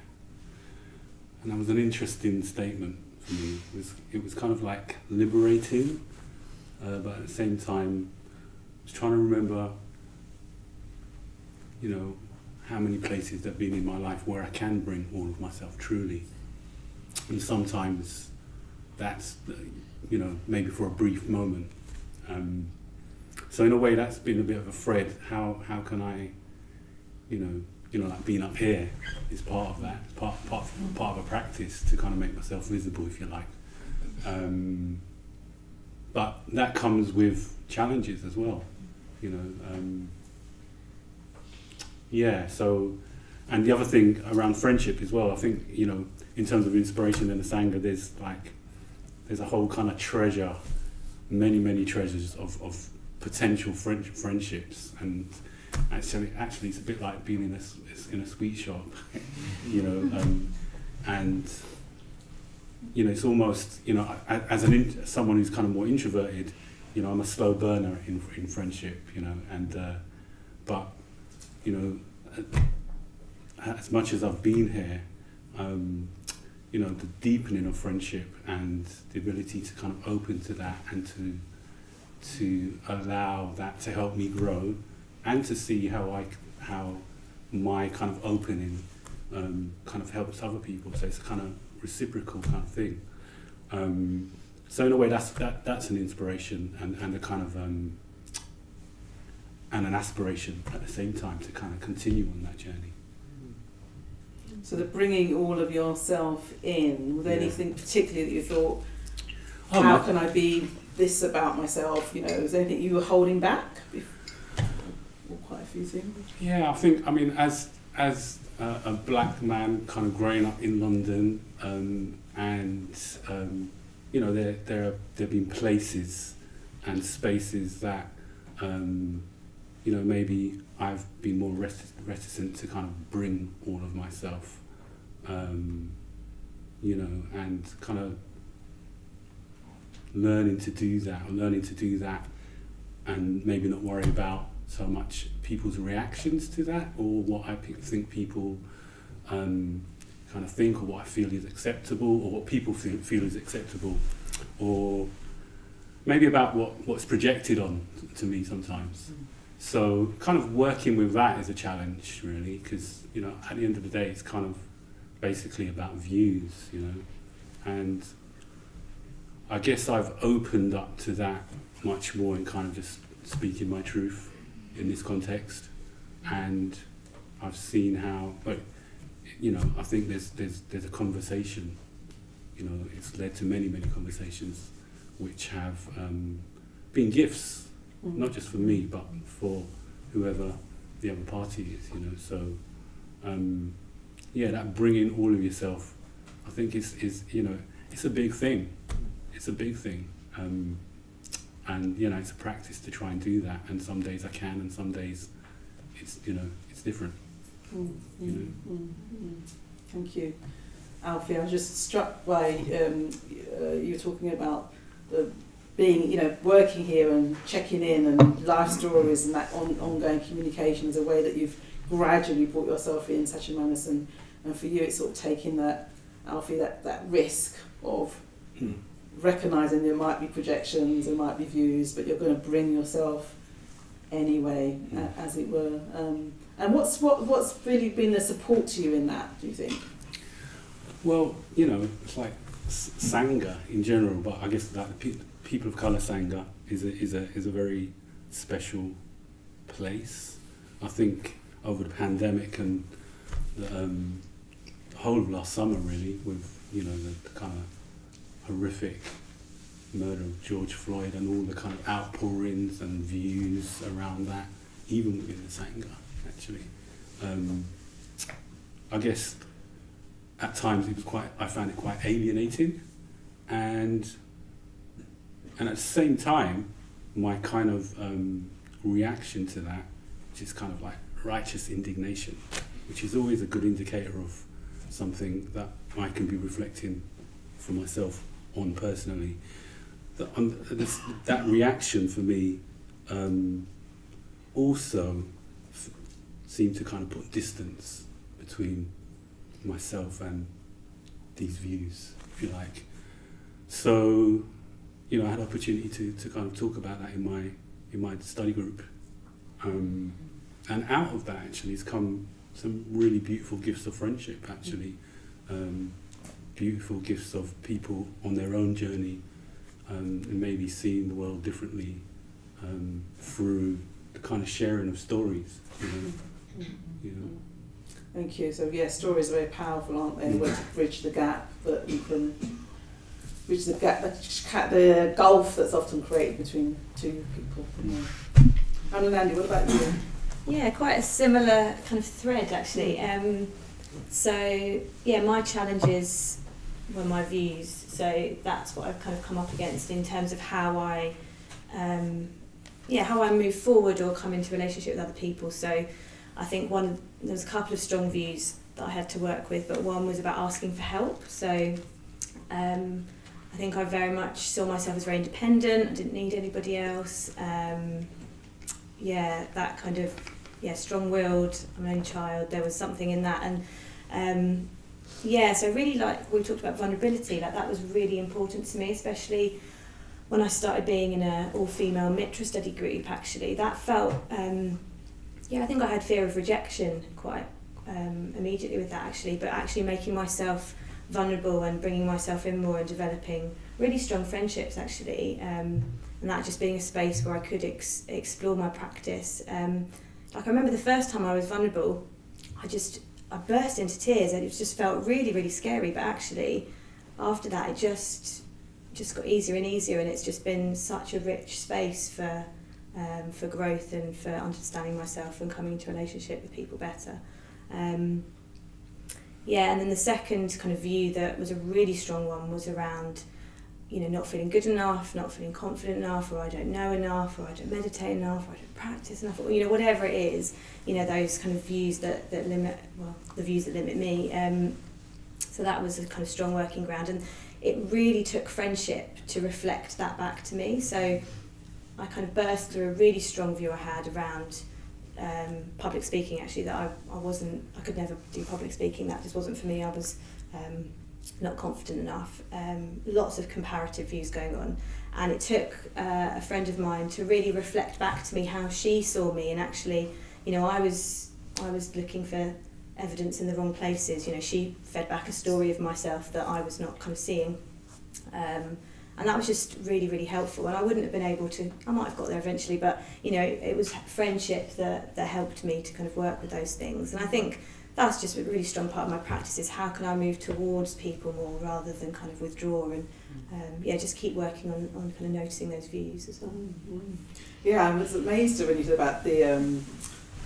And that was an interesting statement for me. It was kind of like liberating, but at the same time, I was trying to remember, you know, how many places there have been in my life where I can bring all of myself truly. And sometimes that's, you know, maybe for a brief moment. So in a way, that's been a bit of a thread. How can I, you know, like being up here is part of that, part of a practice to kind of make myself visible, if you like. But that comes with challenges as well, you know. Yeah. So, and the other thing around friendship as well, I think, you know, in terms of inspiration in the Sangha, there's a whole kind of treasure, many treasures of potential friendships, and actually it's a bit like being in a sweet shop, you know, and you know, it's almost, you know, as someone who's kind of more introverted, you know, I'm a slow burner in friendship, you know, and but you know, as much as I've been here, you know, the deepening of friendship and the ability to kind of open to that and to allow that to help me grow, and to see how my kind of opening kind of helps other people. So it's a kind of reciprocal kind of thing. So in a way, that's an inspiration and a kind of and an aspiration at the same time to kind of continue on that journey. So the bringing all of yourself in, was there anything particularly that you thought, how can I be this about myself? You know, is there anything you were holding back? Or quite a few things. Yeah, I mean, as a black man kind of growing up in London, and you know, there have been places and spaces that you know, maybe I've been more reticent to kind of bring all of myself, you know, and kind of learning to do that, and maybe not worry about so much people's reactions to that, or what I think people kind of think, or what I feel is acceptable, or what people feel is acceptable, or maybe about what's projected on to me sometimes. So kind of working with that is a challenge, really, because, you know, at the end of the day, it's kind of basically about views, you know, and I guess I've opened up to that much more in kind of just speaking my truth in this context, and I've seen how, like, you know, I think there's a conversation, you know, it's led to many conversations which have been gifts, not just for me, but for whoever the other party is, you know. So, yeah, that bringing all of yourself, I think is you know, it's a big thing. It's a big thing, and you know, it's a practice to try and do that. And some days I can, and some days it's, you know, it's different. You know. Thank you, Alfie. I was just struck by you talking about the being, you know, working here and checking in and life stories and that ongoing communication is a way that you've gradually brought yourself in such a manner, and for you it's sort of taking that, Alfie, that risk of recognising there might be projections, there might be views, but you're going to bring yourself anyway, as it were. And what's really been the support to you in that, do you think? Well, you know, it's like Sangha in general, but I guess that People of Colour Sangha is a very special place. I think over the pandemic and the whole of last summer, really, with, you know, the kind of horrific murder of George Floyd and all the kind of outpourings and views around that, even within the Sangha, actually. I guess at times I found it quite alienating, and at the same time, my kind of reaction to that, which is kind of like righteous indignation, which is always a good indicator of something that I can be reflecting for myself on personally. That reaction for me also seemed to kind of put distance between myself and these views, if you like. So, you know, I had an opportunity to kind of talk about that in my study group. And out of that actually has come some really beautiful gifts of friendship actually. Beautiful gifts of people on their own journey and maybe seeing the world differently through the kind of sharing of stories, you know. Thank you. So yeah, stories are very powerful, aren't they? Way to bridge the gap that you can bridge the gulf that's often created between two people. And Andy, what about you? Yeah, quite a similar kind of thread actually. So yeah, my challenges were my views. So that's what I've kind of come up against in terms of how I move forward or come into relationship with other people. So I think there was a couple of strong views that I had to work with, but one was about asking for help. So I think I very much saw myself as very independent. I didn't need anybody else. That kind of strong-willed. I'm an only child. There was something in that, and so really, like we talked about vulnerability, like that was really important to me, especially when I started being in an all-female Mitra study group. Actually, that felt I think I had fear of rejection quite immediately with that actually, but actually making myself vulnerable and bringing myself in more and developing really strong friendships actually, and that just being a space where I could explore my practice. Like I remember the first time I was vulnerable, I burst into tears and it just felt really, really scary, but actually after that it just got easier and easier, and it's just been such a rich space for growth and for understanding myself and coming into a relationship with people better. And then the second kind of view that was a really strong one was around, you know, not feeling good enough, not feeling confident enough, or I don't know enough, or I don't meditate enough, or I don't practice enough, or, you know, whatever it is, you know, those kind of views that limit, the views that limit me. So that was a kind of strong working ground, and it really took friendship to reflect that back to me. So I kind of burst through a really strong view I had around public speaking actually, that I could never do public speaking, that just wasn't for me. I was not confident enough, lots of comparative views going on, and it took a friend of mine to really reflect back to me how she saw me, and actually, you know, I was looking for evidence in the wrong places. You know, she fed back a story of myself that I was not kind of seeing, and that was just really, really helpful. And I wouldn't have been able to, I might have got there eventually, but you know, it was friendship that helped me to kind of work with those things. And I think that's just a really strong part of my practice, is how can I move towards people more rather than kind of withdraw, and just keep working on kind of noticing those views as well. Yeah, I was amazed when you said about the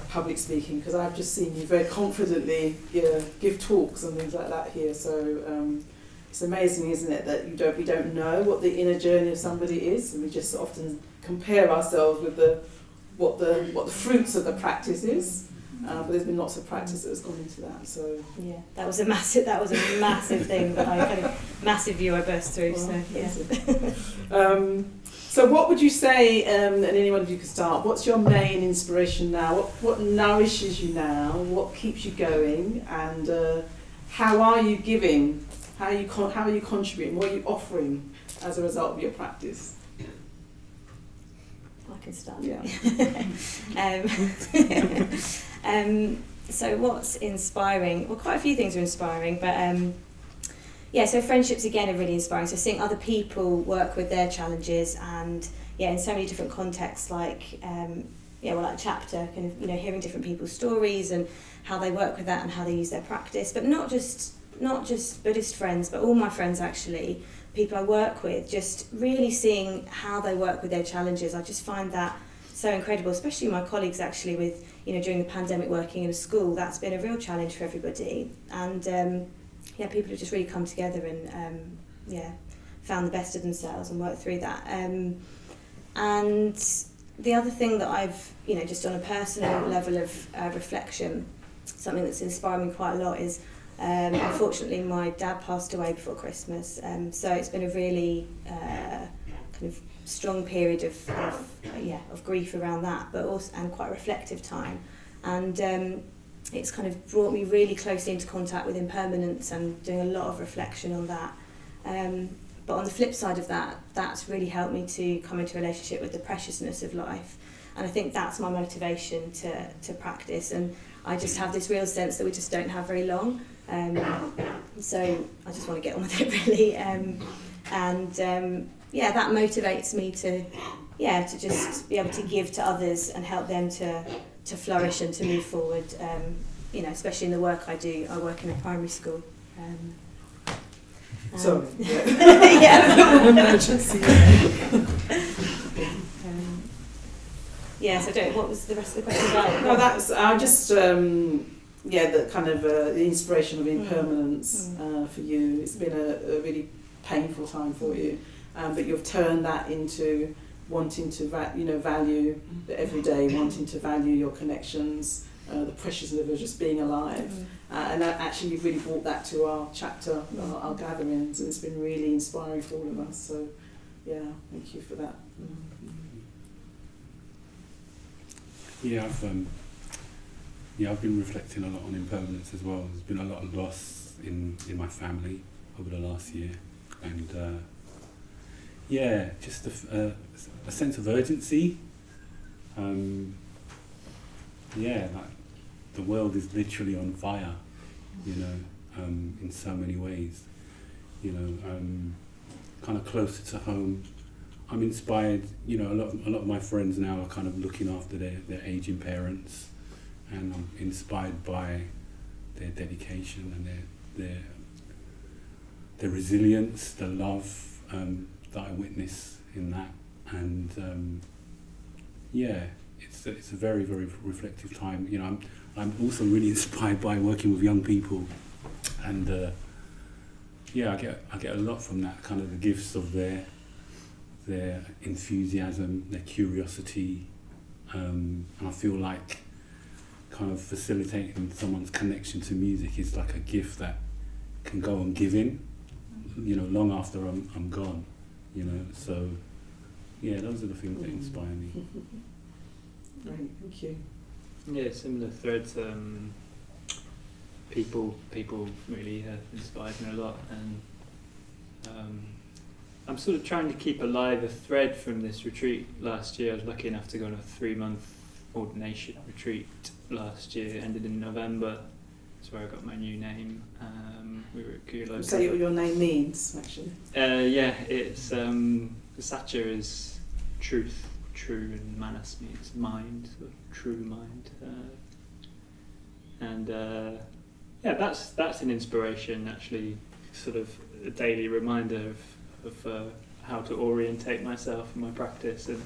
public speaking, because I've just seen you very confidently give talks and things like that here. So it's amazing, isn't it, that we don't know what the inner journey of somebody is, and we just often compare ourselves with what the fruits of the practice is. But there's been lots of practice that has gone into that. So yeah, that was a massive thing that I kind of massive view I burst through. So what would you say, and anyone of you can start, what's your main inspiration now? What nourishes you now? What keeps you going? And how are you giving? How are you contributing? What are you offering as a result of your practice? I can start. Yeah. So what's inspiring? Well, quite a few things are inspiring, but so friendships again are really inspiring. So seeing other people work with their challenges, and in so many different contexts, like like chapter, kind of, you know, hearing different people's stories and how they work with that and how they use their practice. But not just Buddhist friends, but all my friends actually, people I work with, just really seeing how they work with their challenges. I just find that so incredible, especially my colleagues actually, with, you know, during the pandemic working in a school, that's been a real challenge for everybody. And people have just really come together and found the best of themselves and worked through that. And the other thing that I've, you know, just on a personal level of reflection, something that's inspired me quite a lot is, unfortunately my dad passed away before Christmas, so it's been a really kind of strong period of grief around that, but also, and quite a reflective time, and it's kind of brought me really closely into contact with impermanence and doing a lot of reflection on that, But on the flip side of that, that's really helped me to come into a relationship with the preciousness of life. And I think that's my motivation to practice. And I just have this real sense that we just don't have very long. So I just want to get on with it, really. Yeah, that motivates me to just be able to give to others and help them to flourish and to move forward. Especially in the work I do. I work in a primary school. Sorry. Yeah. Emergency. So what was the rest of the question about? No, that's the kind of the inspiration of impermanence for you. It's been a really painful time for you, but you've turned that into wanting to value the everyday, wanting to value your connections, the preciousness of just being alive, and that actually you've really brought that to our chapter, our gatherings, and it's been really inspiring for all of us. So, yeah, thank you for that. Yeah, I've been reflecting a lot on impermanence as well. There's been a lot of loss in my family over the last year, and just a sense of urgency. Like the world is literally on fire, in so many ways. Kind of closer to home. I'm inspired, a lot of my friends now are kind of looking after their aging parents, and I'm inspired by their dedication and their resilience, the love that I witness in that, and it's a very, very reflective time. I'm also really inspired by working with young people, and I get a lot from that, kind of the gifts of their enthusiasm, their curiosity, and I feel like kind of facilitating someone's connection to music is like a gift that can go on giving, long after I'm gone, so those are the things that inspire me. Great, thank you. Yeah, similar threads. People really inspired me a lot, and I'm sort of trying to keep alive a thread from this retreat last year. I was lucky enough to go on a 3-month ordination retreat last year, ended in November. That's where I got my new name. We were at Kulo. Say what your name means, actually. It's Satya is truth, true, and manas means mind, sort of true mind. That's an inspiration, actually, sort of a daily reminder of how to orientate myself in my practice. And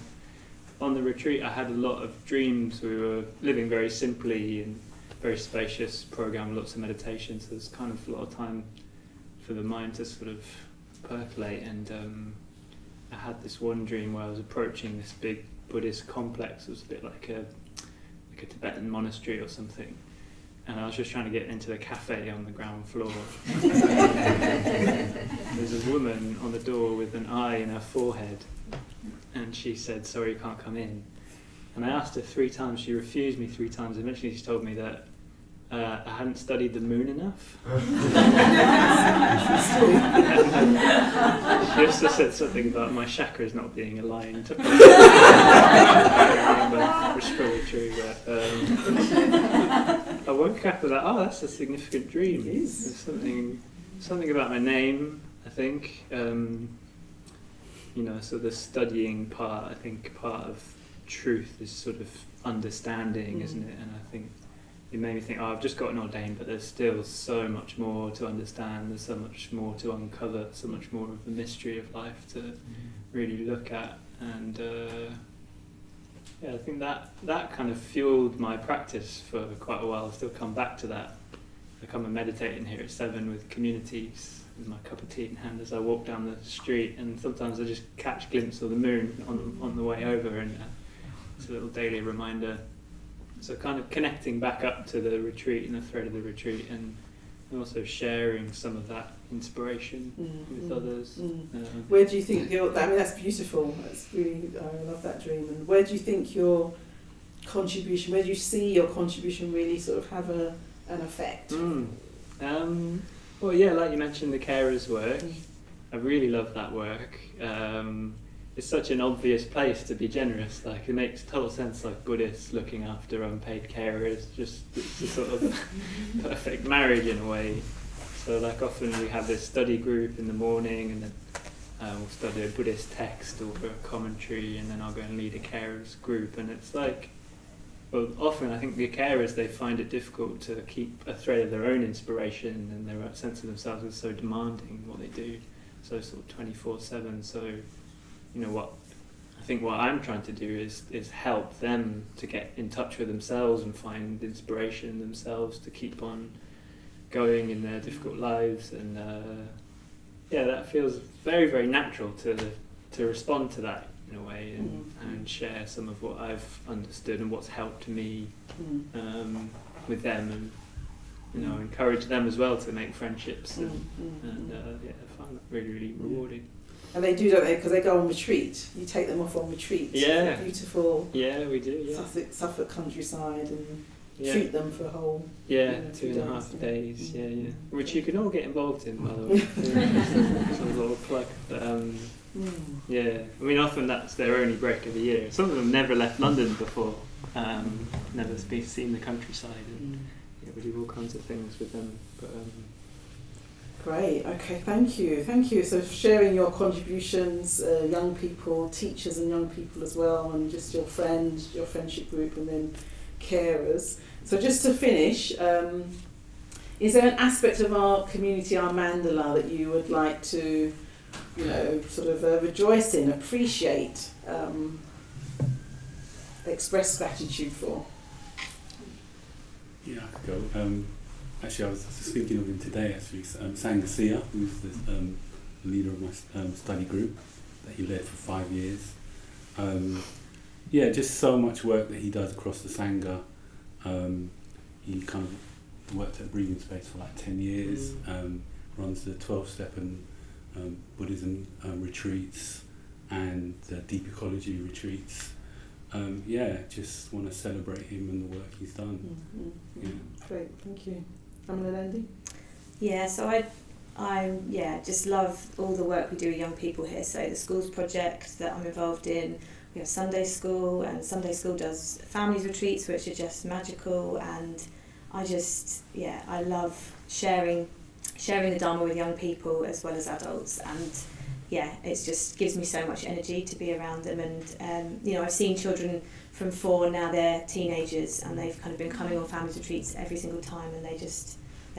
on the retreat I had a lot of dreams. We were living very simply and very spacious program, lots of meditation, so there's kind of a lot of time for the mind to sort of percolate. And I had this one dream where I was approaching this big Buddhist complex. It was a bit like a Tibetan monastery or something, and I was just trying to get into the cafe on the ground floor. There's a woman on the door with an eye in her forehead, and she said, "Sorry, you can't come in." And I asked her 3 times, she refused me 3 times. Eventually she told me that I hadn't studied the moon enough. She also said something about my chakras not being aligned. I don't remember, which is probably true, but I woke up with that, that's a significant dream. It is. There's something about my name, I think. So the studying part, I think part of truth is sort of understanding, isn't it? And I think it made me think, I've just gotten ordained, but there's still so much more to understand, there's so much more to uncover, so much more of the mystery of life to really look at. And I think that kind of fueled my practice for quite a while. I still come back to that. I come and meditate in here at 7 with communities, with my cup of tea in hand as I walk down the street, and sometimes I just catch a glimpse of the moon on the way over, and it's a little daily reminder. So kind of connecting back up to the retreat and the thread of the retreat, and also sharing some of that inspiration with others. Where do you think that's beautiful. That's really, I love that dream. And where do you think your contribution, where do you see your contribution really sort of have an effect? Well, yeah, like you mentioned, the carers work. I really love that work. It's such an obvious place to be generous. Like, it makes total sense, like Buddhists looking after unpaid carers. Just, it's a sort of perfect marriage in a way. So like often we have this study group in the morning, and then we'll study a Buddhist text or a commentary, and then I'll go and lead a carers group. And it's like, well, often I think the carers, they find it difficult to keep a thread of their own inspiration, and their own sense of themselves is so demanding what they do, so sort of 24/7. So, you know, what I'm trying to do is help them to get in touch with themselves and find inspiration in themselves to keep on going in their difficult lives. And that feels very, very natural to respond to that in a way, and share some of what I've understood and what's helped me with them, and you know, encourage them as well to make friendships, and I find that really, really rewarding. And they do, don't they? Because they go on retreat. You take them off on retreat. Yeah. Beautiful. Yeah, we do. Yeah. Suffolk countryside, and Yeah. treat them for a whole. 2.5 days. Yeah. Which you can all get involved in, by the way. Some little plug. But yeah, I mean, often that's their only break of the year. Some of them never left London before, never seen the countryside, and we do all kinds of things with them. But great. Okay. Thank you. So sharing your contributions, young people, teachers, and young people as well, and just your friendship group, and then carers. So just to finish, is there an aspect of our community, our mandala, that you would like to, you know, sort of rejoice in, appreciate, express gratitude for? Yeah, I could go. Actually, I was just thinking of him today, actually. Sangasia, who's the leader of my study group that he led for 5 years. Just so much work that he does across the Sangha. He kind of worked at Breathing Space for like 10 years, runs the 12-step and Buddhism retreats and the deep ecology retreats. Just want to celebrate him and the work he's done. Great, thank you. Amala Nandi? Yeah, so I just love all the work we do with young people here. So the schools project that I'm involved in, we have Sunday school, and Sunday school does families retreats, which are just magical. And I love sharing the Dharma with young people as well as adults. And it just gives me so much energy to be around them. And I've seen children from 4, now they're teenagers, and they've kind of been coming on families retreats every single time, and they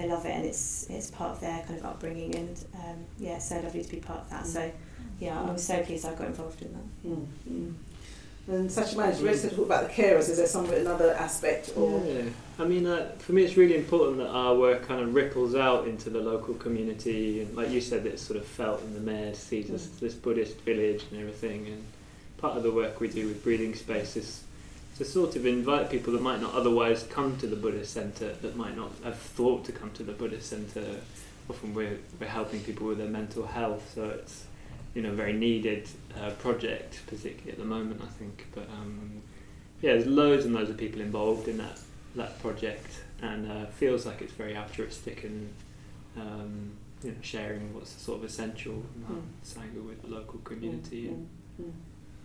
love it, and it's part of their kind of upbringing, and it's so lovely to be part of that. So I was so pleased I got involved in that. And Sachaman, you also talk about the carers. Is there another aspect? Or? Yeah, I mean, for me it's really important that our work kind of ripples out into the local community, and like you said, it's sort of felt in the Med, sees this Buddhist village and everything. And part of the work we do with Breathing Space is to sort of invite people that might not otherwise come to the Buddhist Centre, that might not have thought to come to the Buddhist Centre. Often we're helping people with their mental health, so it's a very needed project, particularly at the moment, I think. But there's loads and loads of people involved in that project, and feels like it's very altruistic, and sharing what's sort of essential in Sangha with the local community.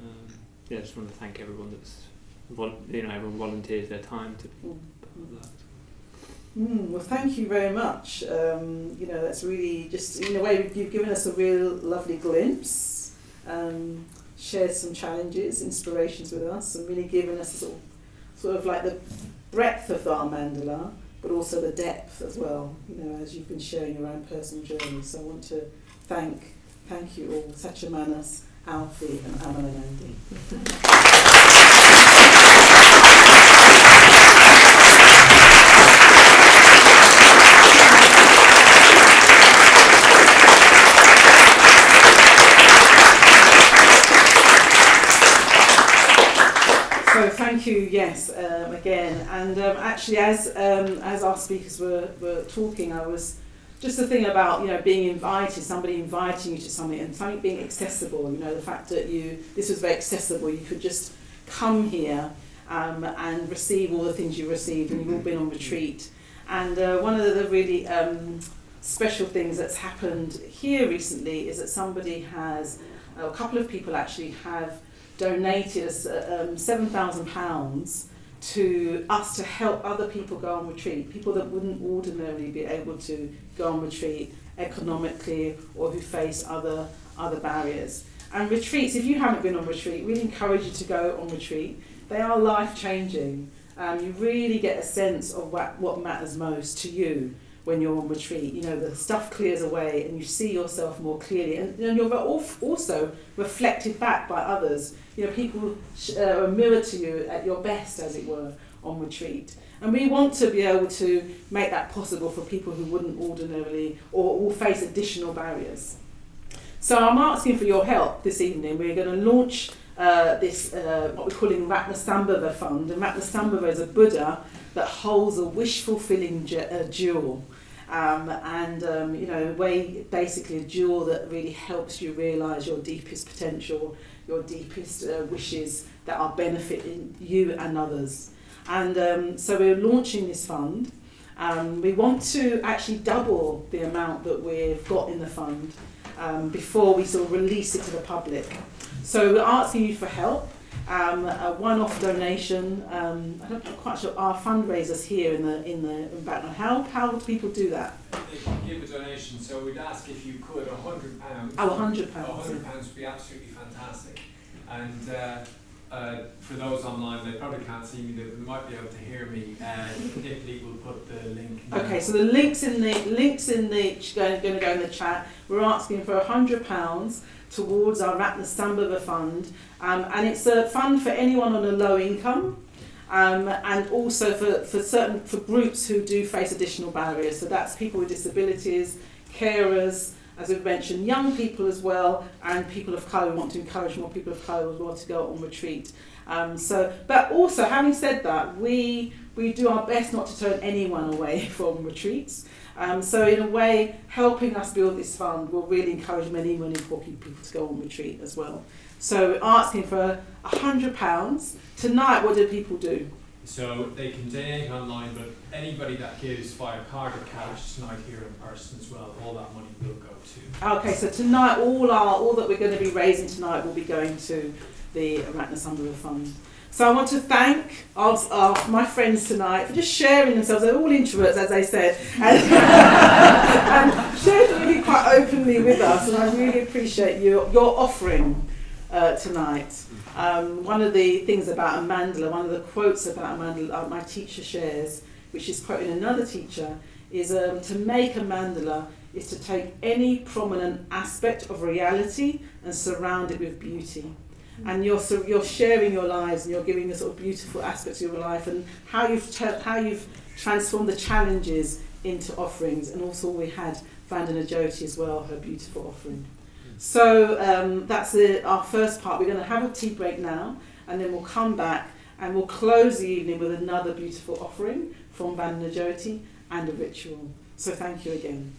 I just want to thank everyone that's everyone volunteers their time to be part of that. Well, thank you very much. That's really just, in a way, you've given us a real lovely glimpse, shared some challenges, inspirations with us, and really given us sort of like the breadth of our mandala, but also the depth as well, as you've been sharing your own personal journey. So I want to thank you all, Sachamanas, Alfie, and Amala Nandi. So thank you, yes, again. And actually, as our speakers were talking, I was just the thing about being invited, somebody inviting you to something, and something being accessible. The fact that this was very accessible. You could just come here and receive all the things you received, and you've all been on retreat. And one of the really special things that's happened here recently is that a couple of people actually have donated £7,000 to us to help other people go on retreat, people that wouldn't ordinarily be able to go on retreat economically or who face other barriers. And retreats, if you haven't been on retreat, we encourage you to go on retreat. They are life-changing. You really get a sense of what matters most to you when you're on retreat. You know, the stuff clears away and you see yourself more clearly, and you're also reflected back by others. You know, people are a mirror to you at your best, as it were, on retreat. And we want to be able to make that possible for people who wouldn't ordinarily or will face additional barriers. So I'm asking for your help this evening. We're going to launch this, what we're calling Ratnasambhava Fund. And Ratnasambhava is a Buddha that holds a wish-fulfilling jewel. Basically a jewel that really helps you realise your deepest potential, your deepest wishes that are benefiting you and others. And so we're launching this fund. We want to actually double the amount that we've got in the fund before we sort of release it to the public. So we're asking you for help. A one-off donation. I'm not quite sure our fundraisers here in the background. How do people do that? They can give a donation. So we'd ask if you could £100. Oh, £100. £100 would be absolutely fantastic. And for those online, they probably can't see me. They might be able to hear me. Lee will put the link. Okay, so the links in the going to go in the chat. We're asking for £100 towards our Ratnasambhava fund, and it's a fund for anyone on a low income, and also for groups who do face additional barriers. So that's people with disabilities, carers, as we've mentioned, young people as well, and people of colour. We want to encourage more people of colour as well to go on retreat. But also, having said that, we do our best not to turn anyone away from retreats. So in a way, helping us build this fund will really encourage many more people to go on retreat as well. So we're asking for £100. Tonight, what do people do? So they can donate online, but anybody that gives via card or cash tonight here in person as well, all that money will go to. Okay, so tonight, all that we're going to be raising tonight will be going to the Ratnasambhava Fund. So I want to thank my friends tonight for just sharing themselves. They're all introverts, as they said, and shared really quite openly with us. And I really appreciate your offering tonight. One of the things about a mandala, one of the quotes about a mandala, my teacher shares, which is quoting another teacher, is to make a mandala is to take any prominent aspect of reality and surround it with beauty. And you're sharing your lives, and you're giving the sort of beautiful aspects of your life, and how you've transformed the challenges into offerings. And also we had Vandana Jyoti as well, her beautiful offering. So that's our first part. We're going to have a tea break now, and then we'll come back and we'll close the evening with another beautiful offering from Vandana Jyoti and a ritual. So thank you again.